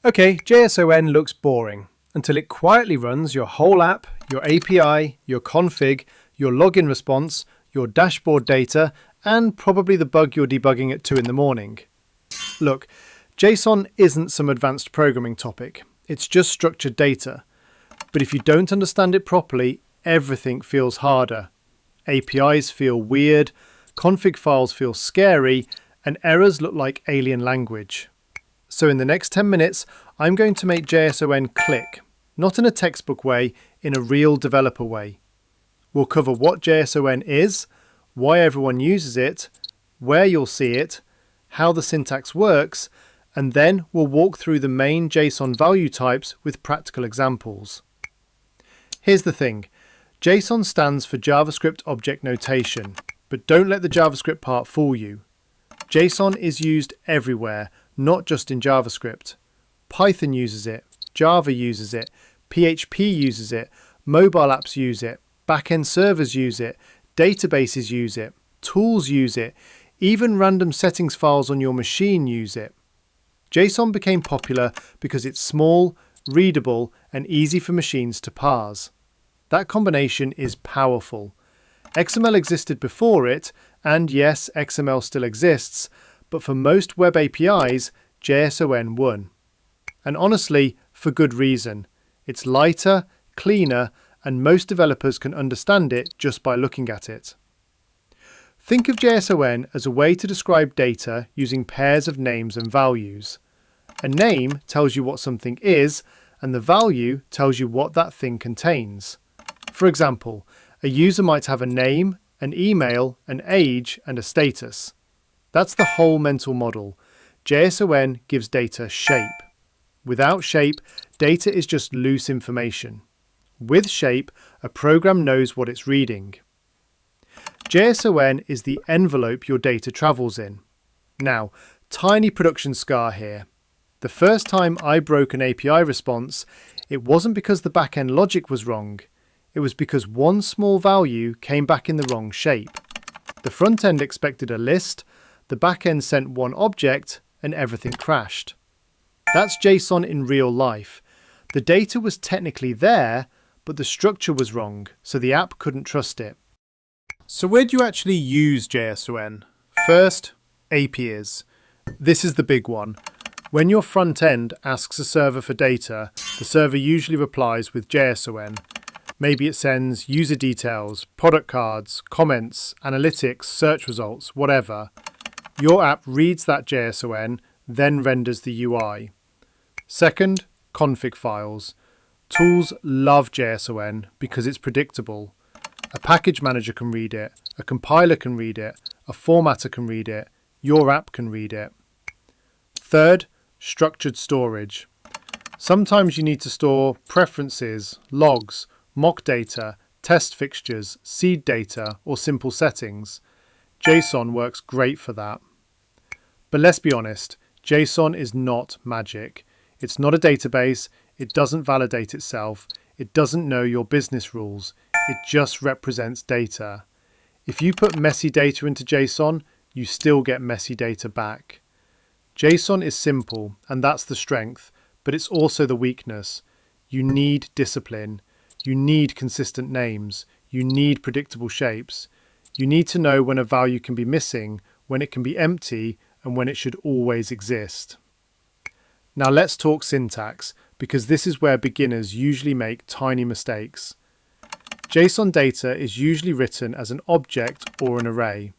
Okay, JSON looks boring until it quietly runs your whole app, your API, your config, your login response, your dashboard data, and probably the bug you're debugging at 2 in the morning. Look, JSON isn't some advanced programming topic. It's just structured data. But if you don't understand it properly, everything feels harder. APIs feel weird, config files feel scary, and errors look like alien language. So in the next 10 minutes, I'm going to make JSON click, not in a textbook way, in a real developer way. We'll cover what JSON is, why everyone uses it, where you'll see it, how the syntax works, and then we'll walk through the main JSON value types with practical examples. Here's the thing, JSON stands for JavaScript Object Notation, but don't let the JavaScript part fool you. JSON is used everywhere, not just in JavaScript. Python uses it, Java uses it, PHP uses it, mobile apps use it, backend servers use it, databases use it, tools use it, even random settings files on your machine use it. JSON became popular because it's small, readable, and easy for machines to parse. That combination is powerful. XML existed before it, and yes, XML still exists, but for most web APIs, JSON won. And honestly, for good reason. It's lighter, cleaner, and most developers can understand it just by looking at it. Think of JSON as a way to describe data using pairs of names and values. A name tells you what something is, and the value tells you what that thing contains. For example, a user might have a name, an email, an age, and a status. That's the whole mental model. JSON gives data shape. Without shape, data is just loose information. With shape, a program knows what it's reading. JSON is the envelope your data travels in. Now, tiny production scar here. The first time I broke an API response, it wasn't because the backend logic was wrong. It was because one small value came back in the wrong shape. The front end expected a list, the backend sent one object, and everything crashed. That's JSON in real life. The data was technically there, but the structure was wrong, so the app couldn't trust it. So where do you actually use JSON? First, APIs. This is the big one. When your front end asks a server for data, the server usually replies with JSON. Maybe it sends user details, product cards, comments, analytics, search results, whatever. Your app reads that JSON, then renders the UI. Second, config files. Tools love JSON because it's predictable. A package manager can read it, a compiler can read it, a formatter can read it, your app can read it. Third, structured storage. Sometimes you need to store preferences, logs, mock data, test fixtures, seed data, or simple settings. JSON works great for that. But let's be honest, JSON is not magic. It's not a database, it doesn't validate itself, it doesn't know your business rules, it just represents data. If you put messy data into JSON, you still get messy data back. JSON is simple, and that's the strength, but it's also the weakness. You need discipline. You need consistent names. You need predictable shapes. You need to know when a value can be missing, when it can be empty, and when it should always exist. Now let's talk syntax, because this is where beginners usually make tiny mistakes. JSON data is usually written as an object or an array.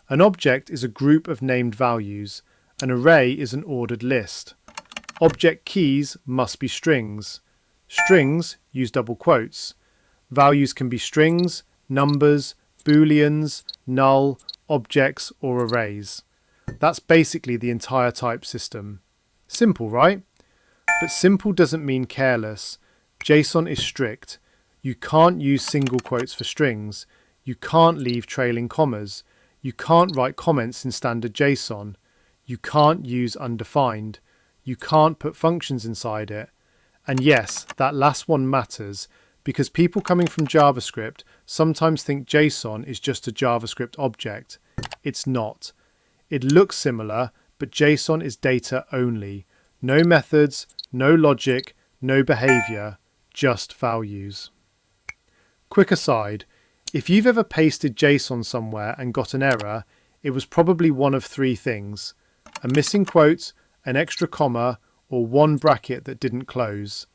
An object is a group of named values. An array is an ordered list. Object keys must be strings. Strings use double quotes. Values can be strings, numbers, booleans, null, objects, or arrays. That's basically the entire type system. Simple, right? But simple doesn't mean careless. JSON is strict. You can't use single quotes for strings. You can't leave trailing commas. You can't write comments in standard JSON. You can't use undefined. You can't put functions inside it. And yes, that last one matters because people coming from JavaScript sometimes think JSON is just a JavaScript object. It's not. It looks similar, but JSON is data only. No methods, no logic, no behavior, just values. Quick aside, if you've ever pasted JSON somewhere and got an error, it was probably one of three things: a missing quote, an extra comma, or one bracket that didn't close.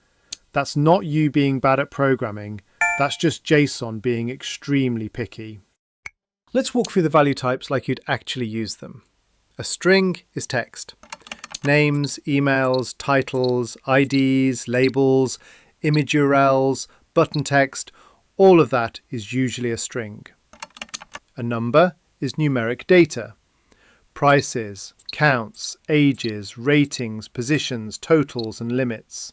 That's not you being bad at programming, that's just JSON being extremely picky. Let's walk through the value types like you'd actually use them. A string is text. Names, emails, titles, IDs, labels, image URLs, button text, all of that is usually a string. A number is numeric data. Prices, counts, ages, ratings, positions, totals, and limits.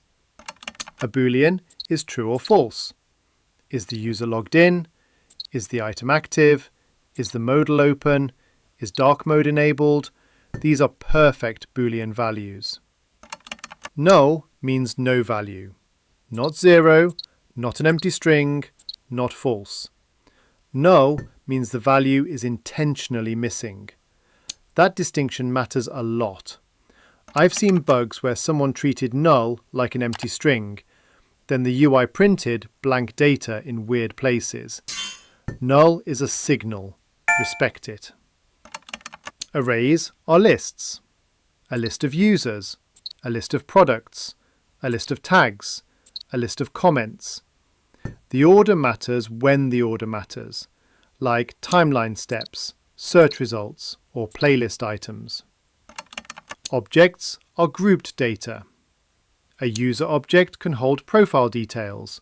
A boolean is true or false. Is the user logged in? Is the item active? Is the modal open? Is dark mode enabled? These are perfect boolean values. Null means no value. Not zero, not an empty string, not false. Null means the value is intentionally missing. That distinction matters a lot. I've seen bugs where someone treated null like an empty string, then the UI printed blank data in weird places. Null is a signal. Respect it. Arrays are lists. A list of users, a list of products, a list of tags, a list of comments. The order matters when the order matters, like timeline steps, search results, or playlist items. Objects are grouped data. A user object can hold profile details.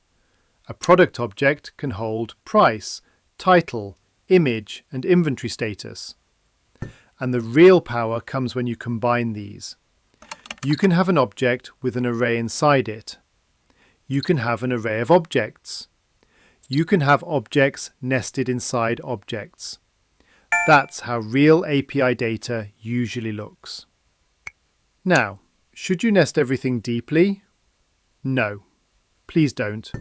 A product object can hold price, title, image, and inventory status. And the real power comes when you combine these. You can have an object with an array inside it. You can have an array of objects. You can have objects nested inside objects. That's how real API data usually looks. Now, should you nest everything deeply? No, please don't.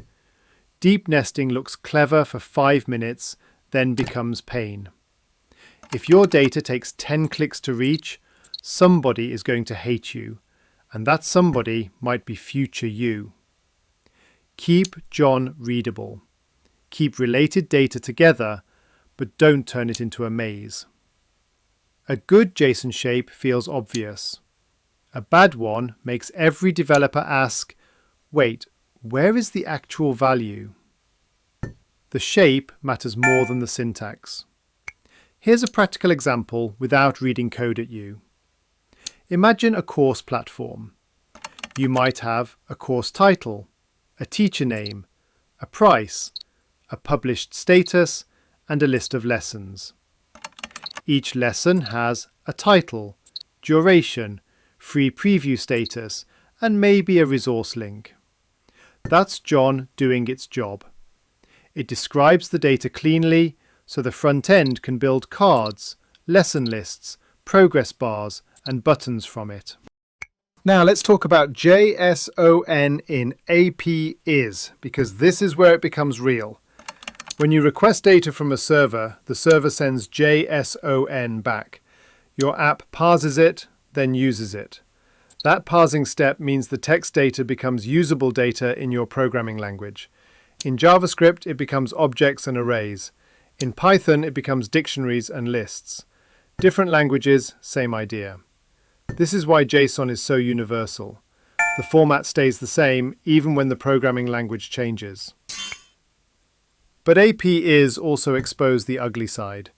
Deep nesting looks clever for 5 minutes, then becomes pain. If your data takes 10 clicks to reach, somebody is going to hate you, and that somebody might be future you. Keep John readable. Keep related data together, but don't turn it into a maze. A good JSON shape feels obvious. A bad one makes every developer ask, wait, where is the actual value? The shape matters more than the syntax. Here's a practical example without reading code at you. Imagine a course platform. You might have a course title, a teacher name, a price, a published status, and a list of lessons. Each lesson has a title, duration, free preview status, and maybe a resource link. That's John doing its job. It describes the data cleanly so the front end can build cards, lesson lists, progress bars, and buttons from it. Now let's talk about JSON in APIs, because this is where it becomes real. When you request data from a server, the server sends JSON back. Your app parses it, then uses it. That parsing step means the text data becomes usable data in your programming language. In JavaScript, it becomes objects and arrays. In Python, it becomes dictionaries and lists. Different languages, same idea. This is why JSON is so universal. The format stays the same even when the programming language changes. But APIs also expose the ugly side.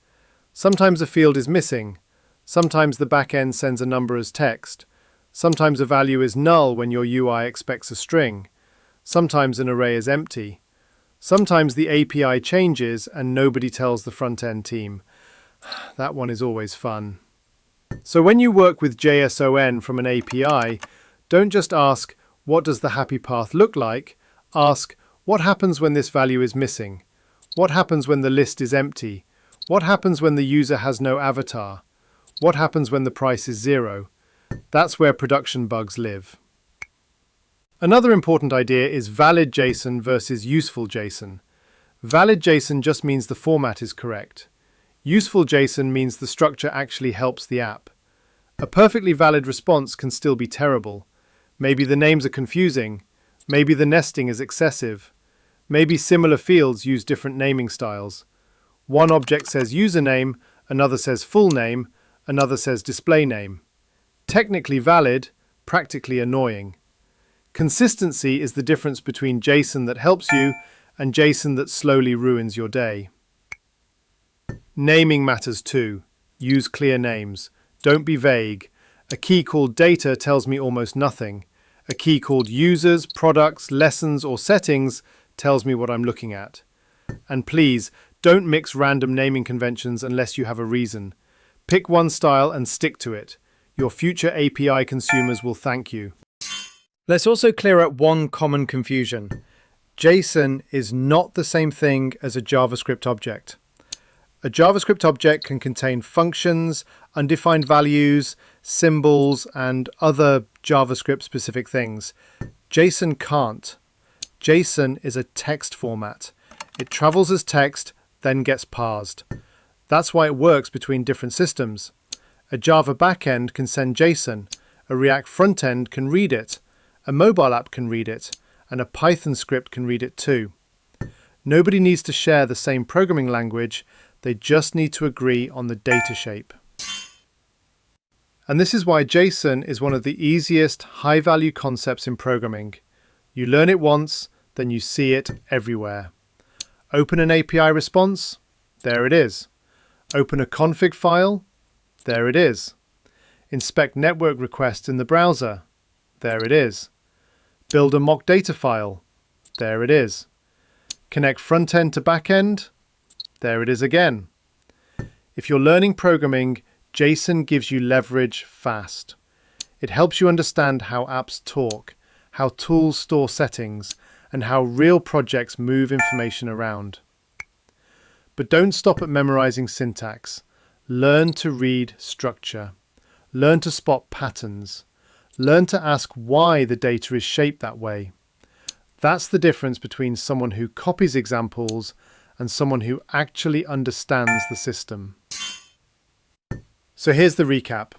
Sometimes a field is missing. Sometimes the backend sends a number as text. Sometimes a value is null when your UI expects a string. Sometimes an array is empty. Sometimes the API changes and nobody tells the front-end team. That one is always fun. So when you work with JSON from an API, don't just ask, what does the happy path look like? Ask, what happens when this value is missing? What happens when the list is empty? What happens when the user has no avatar? What happens when the price is 0? That's where production bugs live. Another important idea is valid JSON versus useful JSON. Valid JSON just means the format is correct. Useful JSON means the structure actually helps the app. A perfectly valid response can still be terrible. Maybe the names are confusing. Maybe the nesting is excessive. Maybe similar fields use different naming styles. One object says username, another says full name, another says display name. Technically valid, practically annoying. Consistency is the difference between JSON that helps you and JSON that slowly ruins your day. Naming matters too. Use clear names. Don't be vague. A key called data tells me almost nothing. A key called users, products, lessons, or settings tells me what I'm looking at. And please, don't mix random naming conventions unless you have a reason. Pick one style and stick to it. Your future API consumers will thank you. Let's also clear up one common confusion. JSON is not the same thing as a JavaScript object. A JavaScript object can contain functions, undefined values, symbols, and other JavaScript-specific things. JSON can't. JSON is a text format. It travels as text, then gets parsed. That's why it works between different systems. A Java backend can send JSON, a React frontend can read it, a mobile app can read it, and a Python script can read it too. Nobody needs to share the same programming language, they just need to agree on the data shape. And this is why JSON is one of the easiest high-value concepts in programming. You learn it once, then you see it everywhere. Open an API response, there it is. Open a config file, there it is. Inspect network requests in the browser, there it is. Build a mock data file, there it is. Connect front-end to back-end, there it is again. If you're learning programming, JSON gives you leverage fast. It helps you understand how apps talk, how tools store settings, and how real projects move information around. But don't stop at memorizing syntax. Learn to read structure. Learn to spot patterns. Learn to ask why the data is shaped that way. That's the difference between someone who copies examples and someone who actually understands the system. So here's the recap.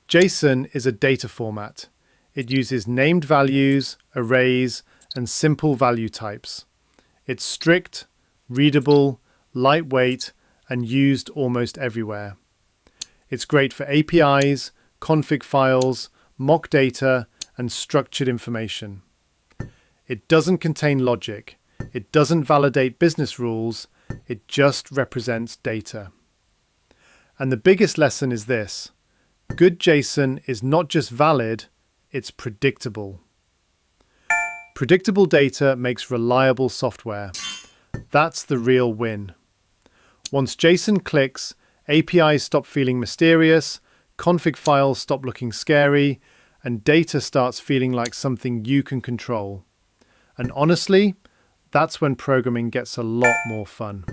JSON is a data format. It uses named values, arrays, and simple value types. It's strict, readable, lightweight, and used almost everywhere. It's great for APIs, config files, mock data, and structured information. It doesn't contain logic. It doesn't validate business rules. It just represents data. And the biggest lesson is this. Good JSON is not just valid, it's predictable. Predictable data makes reliable software. That's the real win. Once JSON clicks, APIs stop feeling mysterious, config files stop looking scary, and data starts feeling like something you can control. And honestly, that's when programming gets a lot more fun.